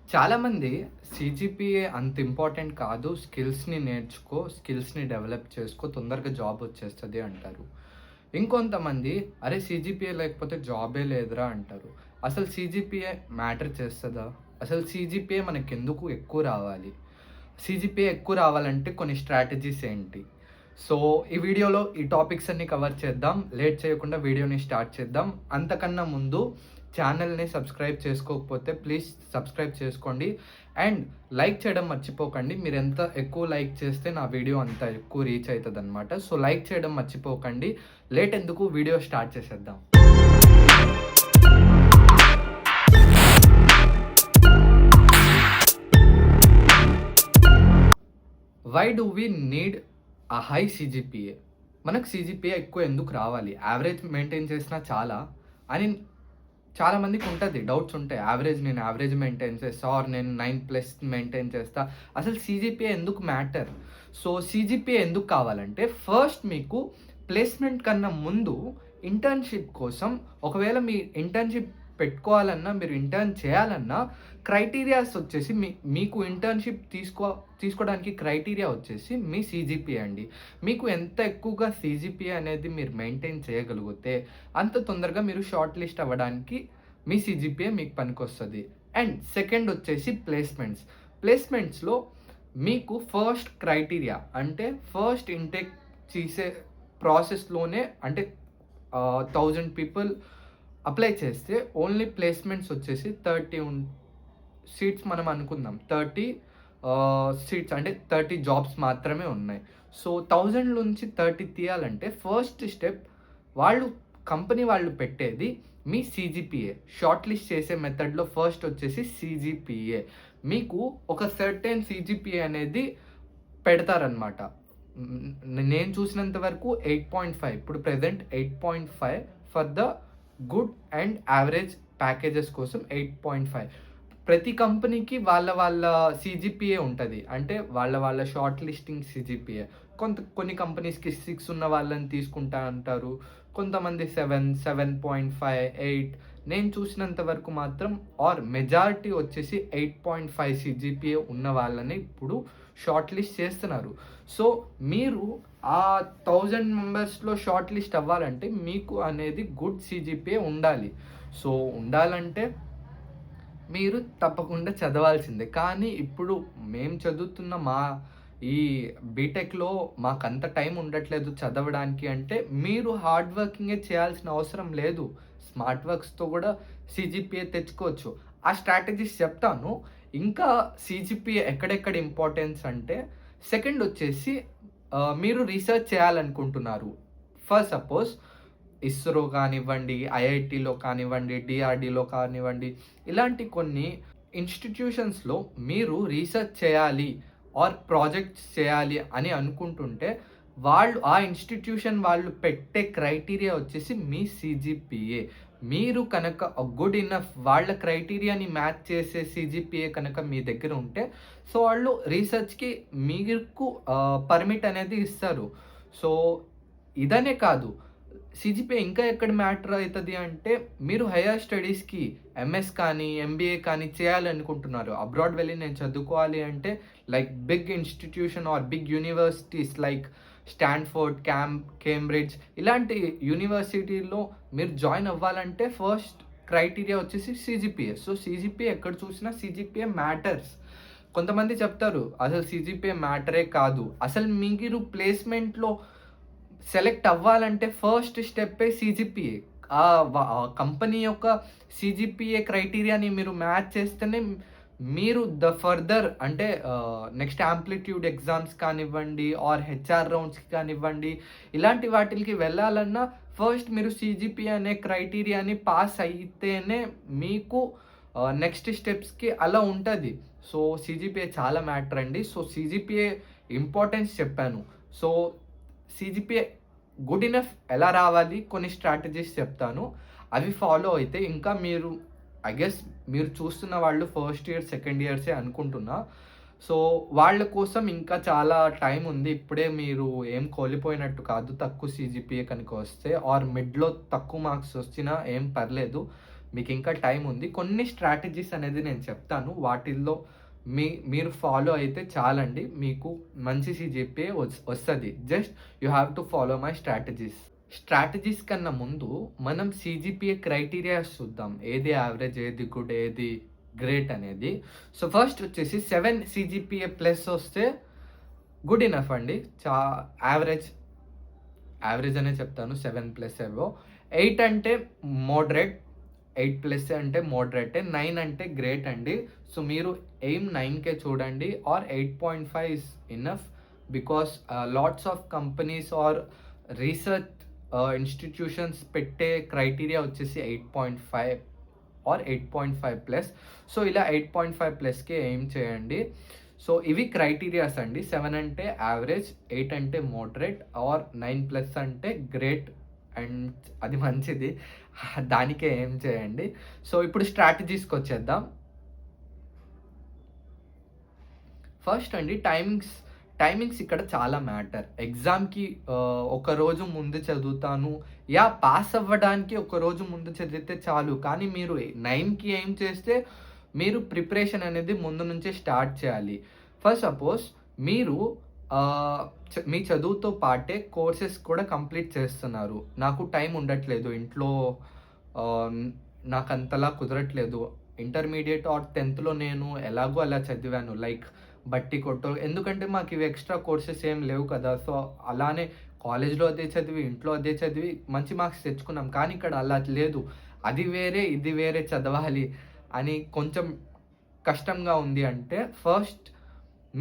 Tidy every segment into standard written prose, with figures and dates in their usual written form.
చాలామంది సీజీపీఏ అంత ఇంపార్టెంట్ కాదు. స్కిల్స్‌ని నేర్చుకో, స్కిల్స్‌ని డెవలప్ చేసుకో, తొందరగా జాబ్ వచ్చేస్తది అంటారు. ఇంకొంతమంది అరే! సీజీపీఏ లేకపోతే జాబే లేదురా అంటారు. అసలు సీజీపీఏ మ్యాటర్ చేస్తదా? అసలు సీజీపీఏ మనకెందుకు ఎక్కువ రావాలి? సీజీపీఏ ఎక్కువ రావాలంటే కొన్ని స్ట్రాటజీస్ ఏంటి? సో, ఈ వీడియోలో ఈ టాపిక్స్ అన్నీ కవర్ చేద్దాం. లేట్ చేయకుండా వీడియోని స్టార్ట్ చేద్దాం. అంతకన్నా ముందు ఛానల్‌ని సబ్స్క్రైబ్ చేసుకోకపోతే ప్లీజ్ సబ్స్క్రైబ్ చేసుకోండి. అండ్ లైక్ చేయడం మర్చిపోకండి. మీరెంత ఎక్కువ లైక్ చేస్తే నా వీడియో అంత ఎక్కువ రీచ్ అయితదనమాట. సో, లైక్ చేయడం మర్చిపోకండి. లేట్ ఎందుకు వీడియో స్టార్ట్ చేసేద్దాం. Why do we need high CGPA? మనకు సీజీపీఏ ఎక్కువ ఎందుకు రావాలి? యావరేజ్ మెయింటైన్ చేసినా చాలా అని చాలామందికి ఉంటది. డౌట్స్ ఉంటాయి. నేను యావరేజ్ మెయింటైన్ చేస్తా ఆర్ నేను 9+ మెయింటైన్ చేస్తా. అసలు సీజీపీఏ ఎందుకు మ్యాటర్? సో, సీజీపీఏ ఎందుకు కావాలంటే ఫస్ట్ మీకు ప్లేస్‌మెంట్ కన్నా ముందు ఇంటర్న్‌షిప్ కోసం ఒకవేళ మీ ఇంటర్న్‌షిప్ పెట్టుకోవాలన్నా, మీరు ఇంటర్న్ చేయాలన్నా క్రైటీరియాస్ వచ్చేసి మీకు ఇంటర్న్‌షిప్ తీసుకోవడానికి క్రైటీరియా వచ్చేసి మీ సీజీపీఏ అండి. మీకు ఎంత ఎక్కువగా సీజీపీఏ అనేది మీరు మెయింటైన్ చేయగలిగితే అంత తొందరగా మీరు షార్ట్ లిస్ట్ అవ్వడానికి మీ సీజీపీఏ మీకు పనికొస్తది. అండ్ సెకండ్ వచ్చేసి ప్లేస్‌మెంట్స్‌లో మీకు ఫస్ట్ క్రైటీరియా అంటే ఫస్ట్ ఇంటేక్ చేసే ప్రాసెస్‌లోనే అంటే 1000 పీపుల్ అప్లై చేస్తే ఓన్లీ ప్లేస్‌మెంట్స్ వచ్చేసి 30 సీట్స్ మనం అనుకుందాం. 30 సీట్స్ అంటే 30 జాబ్స్ మాత్రమే ఉన్నాయి. సో, 1000 నుంచి 30 తీయాలంటే ఫస్ట్ స్టెప్ కంపెనీ వాళ్ళు పెట్టేది మీ సీజీపీఏ. షార్ట్ లిస్ట్ చేసే మెథడ్‌లో ఫస్ట్ వచ్చేసి సీజీపీఏ. మీకు ఒక సర్టెన్ సీజీపీఏ అనేది పెడతారనమాట. నేను చూసినంత వరకు 8.5 ఇప్పుడు present 8.5 for the good and average packages కోసం 8.5. ప్రతి కంపెనీకి వాళ్ళ సీజీపీఏ ఉంటది. అంటే వాళ్ళ షార్ట్ లిస్టింగ్ సీజీపీఏ. కొన్ని కంపెనీస్‌కి 6 ఉన్న వాళ్ళని తీసుకుంటా అంటారు. కొంతమంది 7, 7.5, 8. నేను చూసినంత వరకు మాత్రం మెజారిటీ వచ్చేసి 8.5 సీజీపీఏ ఉన్న వాళ్ళని ఇప్పుడు షార్ట్ లిస్ట్ చేస్తున్నారు. సో, మీరు ఆ 1000 మెంబర్స్‌లో షార్ట్ లిస్ట్ అవ్వాలంటే మీకు అనేది గుడ్ సీజీపీఏ ఉండాలి. సో, ఉండాలంటే మీరు తప్పకుండా చదవాల్సిందే. కానీ ఇప్పుడు మేము చదువుతున్న ఈ బీటెక్‌లో మాకంత టైం ఉండట్లేదు చదవడానికి అంటే, మీరు హార్డ్ వర్కింగే చేయాల్సిన అవసరం లేదు. స్మార్ట్ వర్క్స్‌తో గూడా సీజీపీఏ తెచ్చుకోవచ్చు. ఆ స్ట్రాటజీస్ చెప్తాను. ఇంకా సీజీపీఏ ఎక్కడెక్కడ ఇంపార్టెన్స్ అంటే, సెకండ్ వచ్చేసి మీరు రీసెర్చ్ చేయాలనుకుంటున్నారు. ఫర్ సపోజ్ ఇస్రో కానివ్వండి, ఐఐటీలో కానివ్వండి, డీఆర్‌డీలో కానివ్వండి, ఇలాంటి కొన్ని ఇన్‌స్టిట్యూషన్స్‌లో మీరు రీసెర్చ్ చేయాలి ప్రాజెక్ట్స్ చేయాలి అని అనుకుంటుంటే, ఆ ఇన్‌స్టిట్యూషన్ వాళ్ళు పెట్టే క్రైటీరియా వచ్చేసి మీ సీజీపీఏ. మీరు కనుక గుడ్ ఇనఫ్ వాళ్ళ క్రైటీరియాని మ్యాచ్ చేసే సీజీపీఏ కనుక మీ దగ్గర ఉంటే, సో, వాళ్ళు రీసెర్చ్‌కి మీకు పర్మిట్ అనేది ఇస్తారు. సో, ఇదనే కాదు, సీజీపీఏ ఇంకా ఎక్కడ మ్యాటర్ అయితది అంటే, మీరు హైయర్ స్టడీస్‌కి ఎంఎస్ కానీ, ఎంబీఏ కానీ చేయాలనుకుంటున్నారు. అబ్రాడ్ వెళ్లి నేను చదువుకోవాలి అంటే, like big institution or big universities like Stanford, Cambridge ఇలాంటి యూనివర్సిటీల్లో మీరు జాయిన్ అవ్వాలంటే ఫస్ట్ క్రైటీరియా వచ్చేసి సీజీపీఏ. సో, సీజీపీఏ ఎక్కడ చూసినా సీజీపీఏ మ్యాటర్స్. కొంతమంది చెప్తారు, అసలు సీజీపీఏ మ్యాటరే కాదు. అసలు మీరు ప్లేస్‌మెంట్‌లో సెలెక్ట్ అవ్వాలంటే ఫస్ట్ స్టెప్పే సీజీపీఏ. కంపెనీ యొక్క సీజీపీఏ క్రైటీరియాని మీరు మ్యాచ్ చేస్తేనే మీరు ఫర్దర్ అంటే నెక్స్ట్ యాంప్లిట్యూడ్ ఎగ్జామ్స్ కానివ్వండి హెచ్ఆర్ రౌండ్స్‌కి కానివ్వండి, ఇలాంటి వాటిలకి వెళ్ళాలన్నా ఫస్ట్ మీరు సీజీపీఏ అనే క్రైటీరియాని పాస్ అయితేనే మీకు నెక్స్ట్ స్టెప్స్‌కి అలా ఉంటది. సో, సీజీపీఏ చాలా మ్యాటర్ అండి. సో, సీజీపీఏ ఇంపార్టెన్స్ చెప్పాను. సో, సీజీపీఏ గుడ్ ఇనఫ్ ఎలా రావాలి కొన్ని స్ట్రాటజీస్ చెప్తాను. అవి ఫాలో అయితే ఇంకా మీరు చూస్తున్న వాళ్ళు ఫస్ట్ ఇయర్, సెకండ్ ఇయర్సే అనుకుంటున్నా. సో, వాళ్ళ కోసం ఇంకా చాలా టైం ఉంది. ఇప్పుడే మీరు ఏం కోల్పోయినట్టు కాదు. తక్కువ సీజీపీఏ కనుక వస్తే మిడ్‌లో తక్కువ మార్క్స్ వచ్చినా ఏం పర్లేదు. మీకు ఇంకా టైం ఉంది. కొన్ని స్ట్రాటజీస్ అనేది నేను చెప్తాను. వాటిల్లో మీరు ఫాలో అయితే చాలండి. మీకు మంచి సీజీపీఏ వస్తది. Just you have to follow my strategies. Strategies కన్నా ముందు మనం సీజీపీఏ క్రైటీరియాస్ చూద్దాం. ఏది యావరేజ్, ఏది గుడ్, ఏది గ్రేట్ అనేది. సో ఫస్ట్ వచ్చేసి 7 సీజీపీఏ ప్లస్ వస్తే గుడ్ ఇనఫ్ అండి. యావరేజ్ అనే చెప్తాను. 7+ అబోవ్. 8 అంటే మోడరేట్. 8+ అంటే మోడరేటే. 9 అంటే గ్రేట్ అండి. సో మీరు ఎయిమ్ 9కే చూడండి or 8.5 is enough. Because lots of companies or research institutions పెట్టే క్రైటీరియా వచ్చేసి 8.5 ఆర్ 8.5+. సో ఇలా 8.5+కే ఎయిమ్ చేయండి. సో ఇవి క్రైటీరియాస్ అండి. 7 అంటే యావరేజ్, 8 అంటే మోడరేట్ ఆర్ 9+ అంటే గ్రేట్ అండ్ అది మంచిది. దానికే ఏం చేయండి. సో ఇప్పుడు స్ట్రాటజీస్కి వచ్చేద్దాం. ఫస్ట్ అండి టైమింగ్స్ ఇక్కడ చాలా మ్యాటర్. ఎగ్జామ్‌కి ఒక రోజు ముందు చదువుతాను, పాస్ అవ్వడానికి ఒక రోజు ముందు చదివితే చాలు. కానీ మీరు 9కి ఏం చేస్తే మీరు ప్రిపరేషన్ అనేది ముందు నుంచే స్టార్ట్ చేయాలి. ఫర్ సపోజ్ మీరు మీ చదువుతో పాటే కోర్సెస్ కూడా కంప్లీట్ చేస్తున్నారు. నాకు టైం ఉండట్లేదు, ఇంట్లో నాకంతలా కుదరట్లేదు. ఇంటర్మీడియేట్ ఆర్ 10థ్‌లో నేను ఎలాగో అలా చదివాను. లైక్ బట్టి కొట్టో, ఎందుకంటే మాకు ఇవి ఎక్స్ట్రా కోర్సెస్ ఏం లేవు కదా. సో అలానే కాలేజ్‌లో అదే చదివి, ఇంట్లో అదే చదివి మంచి మార్క్స్ తెచ్చుకున్నాం. కానీ ఇక్కడ అలా లేదు. అది వేరే, ఇది వేరే చదవాలి అని కొంచెం కష్టంగా ఉంది అంటే ఫస్ట్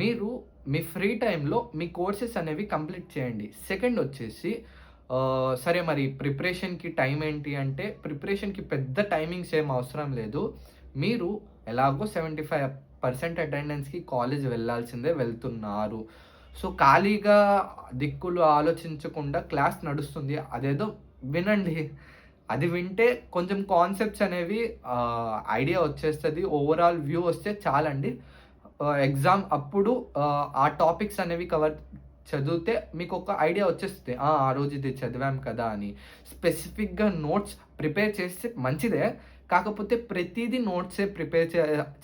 మీరు మీ ఫ్రీ టైంలో మీ కోర్సెస్ అనేవి కంప్లీట్ చేయండి. సెకండ్ వచ్చేసి సరే మరి ప్రిపరేషన్‌కి టైం ఏంటి అంటే, ప్రిపరేషన్‌కి పెద్ద టైమింగ్స్ ఏం అవసరం లేదు. మీరు ఎలాగో 75% అటెండెన్స్‌కి కాలేజ్ వెళ్ళాల్సిందే, వెళ్తున్నారు. సో ఖాళీగా దిక్కులు ఆలోచించకుండా క్లాస్ నడుస్తుంది, అదేదో వినండి. అది వింటే కొంచెం కాన్సెప్ట్స్ అనేవి ఐడియా వచ్చేస్తది. ఓవరాల్ వ్యూ వస్తే చాలండి. ఎగ్జామ్ అప్పుడు ఆ టాపిక్స్ అనేవి చదివితే మీకొక ఐడియా వచ్చేస్తది. ఆ రోజు ఇది చదివాం కదా అని. స్పెసిఫిక్‌గా నోట్స్ ప్రిపేర్ చేస్తే మంచిదే. కాకపోతే ప్రతీదీ నోట్సే ప్రిపేర్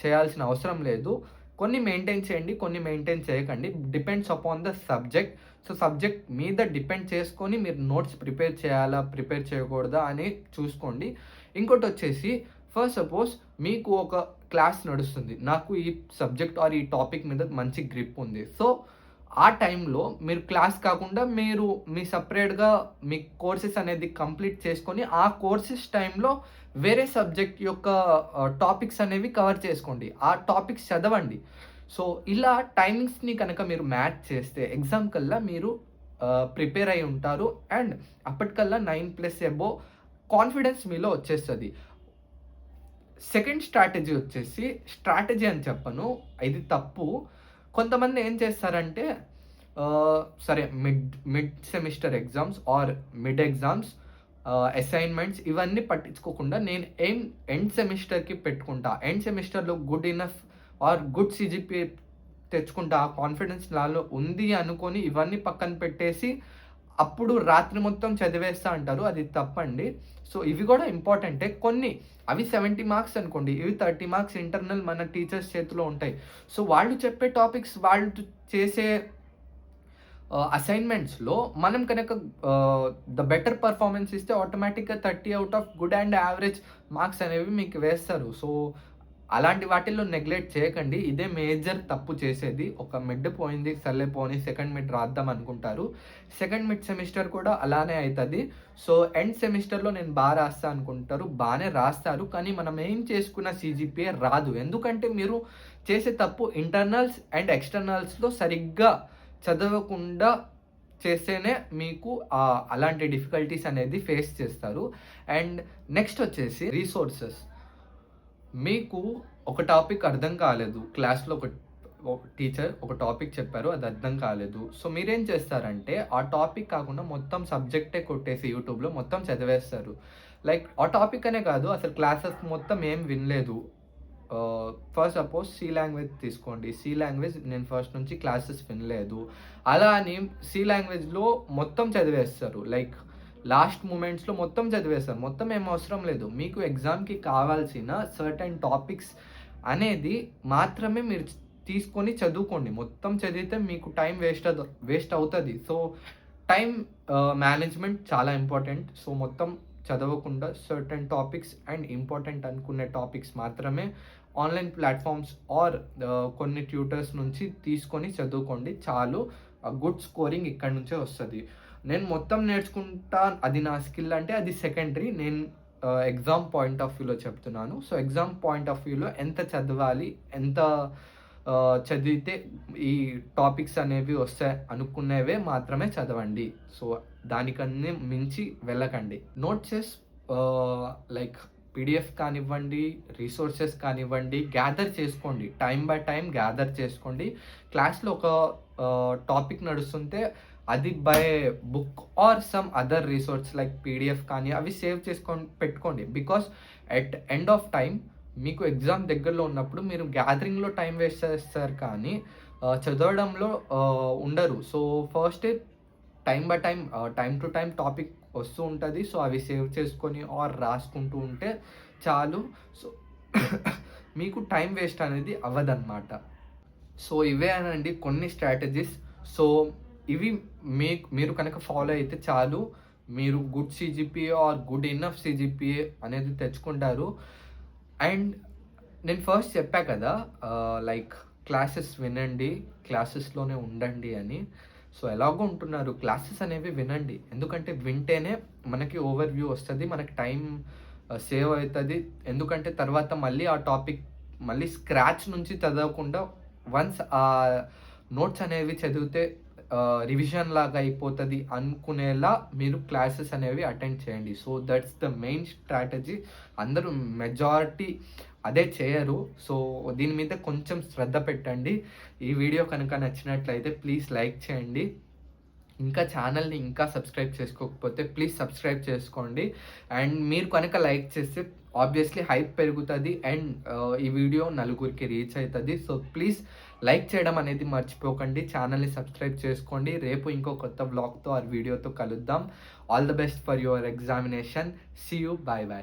చేయాల్సిన అవసరం లేదు. కొన్ని మెయింటైన్ చేయండి, కొన్ని మెయింటైన్ చేయకండి. Depends upon the subject. So subject మీద డిపెండ్ చేసుకొని మీరు నోట్స్ ప్రిపేర్ చేయాలా, ప్రిపేర్ చేయకూడదా అని చూసుకోండి. ఇంకోటొచ్చేసి ఫర్ సపోజ్ మీకు ఒక క్లాస్ నడుస్తుంది. నాకు ఈ సబ్జెక్ట్ ఆర్ ఈ టాపిక్ మీద మంచి గ్రిప్ ఉంది. సో ఆ టైంలో మీరు క్లాస్ కాకుండా మీరు మీ సెపరేట్‌గా మీ కోర్సెస్ అనేది కంప్లీట్ చేసుకొని, ఆ కోర్సెస్ టైంలో వేరే సబ్జెక్ట్ యొక్క టాపిక్స్ అనేవి కవర్ చేసుకోండి. ఆ టాపిక్స్ చదవండి. సో ఇలా టైమింగ్స్‌ని కనుక మీరు మ్యాచ్ చేస్తే ఎగ్జామ్ కల్లా మీరు ప్రిపేర్ అయ్యి ఉంటారు. అండ్ అప్పటికల్లా 9+ అబోవ్ కాన్ఫిడెన్స్ మీలో వచ్చేస్తది. సెకండ్ స్ట్రాటజీ వచ్చేసి, స్ట్రాటజీ అని చెప్పను, ఇది తప్పు. కొంతమంది ఏం చేస్తారంటే సరే mid semester exams or mid exams, assignments ఇవన్నీ పట్టించుకోకుండా నేను ఎండ్ సెమిస్టర్‌కి పెట్టుకుంటా. ఎండ్ సెమిస్టర్‌లో good enough or good CGPA తెచ్చుకుంటా, ఆ కాన్ఫిడెన్స్ నాలో ఉంది అనుకోని ఇవన్నీ పక్కన పెట్టేసి అప్పుడు రాత్రి మొత్తం చదివేస్తా అంటారు. అది తప్పండి. సో ఇవి కూడా ఇంపార్టెంటే. కొన్ని అవి 70 మార్క్స్ అనుకోండి, ఇవి 30 మార్క్స్ ఇంటర్నల్ మన టీచర్స్ చేతిలో ఉంటాయి. సో వాళ్ళు చెప్పే టాపిక్స్, వాళ్ళు చేసే అసైన్‌మెంట్స్‌లో మనం కనుక ద బెటర్ పర్ఫార్మెన్స్ ఇస్తే ఆటోమేటిక్‌గా 30 out of good and average marks అనేవి మీకు వేస్తారు. సో అలాంటి వాటిల్లో నెగ్లెక్ట్ చేయకండి. ఇదే మేజర్ తప్పు చేసేది. ఒక మిడ్ పోయింది, సర్లే పోనీ సెకండ్ మిడ్ రాద్దాం అనుకుంటారు. సెకండ్ మిడ్ సెమిస్టర్ కూడా అలానే అయితది. సో ఎండ్ సెమిస్టర్‌లో నేను రాస్తా అనుకుంటారు. బానే రాస్తారు. కానీ మనం ఏం చేసుకున్న సీజీపీఏ రాదు. ఎందుకంటే మీరు చేసే తప్పు ఇంటర్నల్స్ అండ్ ఎక్స్టర్నల్స్‌లో సరిగ్గా చదవకుండా చేస్తేనే మీకు అలాంటి డిఫికల్టీస్ అనేది ఫేస్ చేస్తారు. అండ్ నెక్స్ట్ వచ్చేసి రీసోర్సెస్. మీకు ఒక టాపిక్ అర్థం కాలేదు, క్లాస్‌లో ఒక టీచర్ ఒక టాపిక్ చెప్పారు, అది అర్థం కాలేదు. సో మీరేం చేస్తారంటే ఆ టాపిక్ కాకుండా మొత్తం సబ్జెక్టే కొట్టేసి యూట్యూబ్‌లో మొత్తం చదివేస్తారు. లైక్ ఆ టాపిక్ అనే కాదు, అసలు క్లాసెస్ మొత్తం ఏం వినలేదు. ఫర్ సపోజ్ సి లాంగ్వేజ్ తీసుకోండి. సి లాంగ్వేజ్ నేను ఫస్ట్ నుంచి క్లాసెస్ వినలేదు. అలా అని సి లాంగ్వేజ్‌లో మొత్తం చదివేస్తారు. లైక్ లాస్ట్ మూమెంట్స్‌లో మొత్తం చదివేస్తారు. మొత్తం ఏం అవసరం లేదు. మీకు ఎగ్జామ్‌కి కావాల్సిన సర్టెన్ టాపిక్స్ అనేది మాత్రమే మీరు తీసుకొని చదువుకోండి. మొత్తం చదివితే మీకు టైం వేస్ట్ అవుతది. సో, టైమ్ మేనేజ్‌మెంట్ చాలా ఇంపార్టెంట్. సో, మొత్తం చదవకుండా సర్టెన్ టాపిక్స్ అండ్ ఇంపార్టెంట్ అనుకునే టాపిక్స్ మాత్రమే ఆన్‌లైన్ ప్లాట్‌ఫార్మ్స్ ఆర్ కొన్ని ట్యూటర్స్ నుంచి తీసుకొని చదువుకోండి చాలు. గుడ్ స్కోరింగ్ ఇక్కడి నుంచే వస్తది. నేను మొత్తం నేర్చుకుంటా అది నా స్కిల్ అంటే అది సెకండరీ. నేను ఎగ్జామ్ పాయింట్ ఆఫ్ వ్యూలో చెప్తున్నాను. సో, ఎగ్జామ్ పాయింట్ ఆఫ్ వ్యూలో ఎంత చదవాలి, ఎంత చదివితే ఈ టాపిక్స్ అనేవి వస్తాయి అనుకునేవే మాత్రమే చదవండి. సో, దానికన్నీ మించి వెళ్ళకండి. నోట్సెస్ లైక్ పీడిఎఫ్ కానివ్వండి, రిసోర్సెస్ కానివ్వండి గ్యాదర్ చేసుకోండి. టైమ్ బై టైమ్ గ్యాదర్ చేసుకోండి. క్లాస్‌లో ఒక టాపిక్ నడుస్తుంటే అది by book or some other resource like PDF కానీ అవి సేవ్ చేసుకొని పెట్టుకోండి. Because at end of time మీకు ఎగ్జామ్ దగ్గరలో ఉన్నప్పుడు మీరు గ్యాదరింగ్‌లో టైం వేస్ట్ చేస్తారు కానీ చదవడంలో ఉండరు. సో, ఫస్టే time by time time to time topic వస్తూ ఉంటది. సో, అవి సేవ్ చేసుకొని ఆర్ రాసుకుంటూ ఉంటే చాలు. సో, మీకు టైం వేస్ట్ అనేది అవ్వదన్నమాట. సో, ఇవేనండి కొన్ని స్ట్రాటజీస్. సో, ఇవి మీరు కనుక ఫాలో అయితే చాలు. మీరు good CGPA or good enough CGPA అనేది తెచ్చుకుంటారు. అండ్ నేను ఫస్ట్ చెప్పా కదా! లైక్ క్లాసెస్ వినండి, క్లాసెస్‌లోనే ఉండండి అని. సో, ఎలాగో ఉంటున్నారు క్లాసెస్ అనేవి వినండి. ఎందుకంటే వింటేనే మనకి ఓవర్‌వ్యూ వస్తది. మనకి టైం సేవ్ అయితది. ఎందుకంటే తర్వాత మళ్ళీ ఆ టాపిక్ మళ్ళీ స్క్రాచ్ నుంచి చదవకుండా వన్స్ ఆ నోట్స్ అనేవి చదివితే రివిజన్ లాగా అయిపోతది అనుకునేలా మీరు క్లాసెస్ అనేవి అటెండ్ చేయండి. So, that's the main strategy. అందరూ మెజారిటీ అదే చేయరు. సో, దీని మీద కొంచెం శ్రద్ధ పెట్టండి. ఈ వీడియో కనుక నచ్చినట్లయితే ప్లీజ్ లైక్ చేయండి. ఇంకా ఛానల్‌ని ఇంకా సబ్స్క్రైబ్ చేసుకోకపోతే ప్లీజ్ సబ్స్క్రైబ్ చేసుకోండి. అండ్ మీరు కనుక లైక్ చేస్తే ఆబ్వియస్‌లీ హైప్ పెరుగుతది అండ్ ఈ వీడియో నలుగురికి రీచ్ అయితది. సో, ప్లీజ్ లైక్ చేయడం అనేది మర్చిపోకండి. ఛానల్‌ని సబ్స్క్రైబ్ చేసుకోండి. రేపు ఇంకో కొత్త వ్లాగ్‌తో ఆర్ వీడియోతో కలుద్దాం. All the best for your examination. See you. Bye by.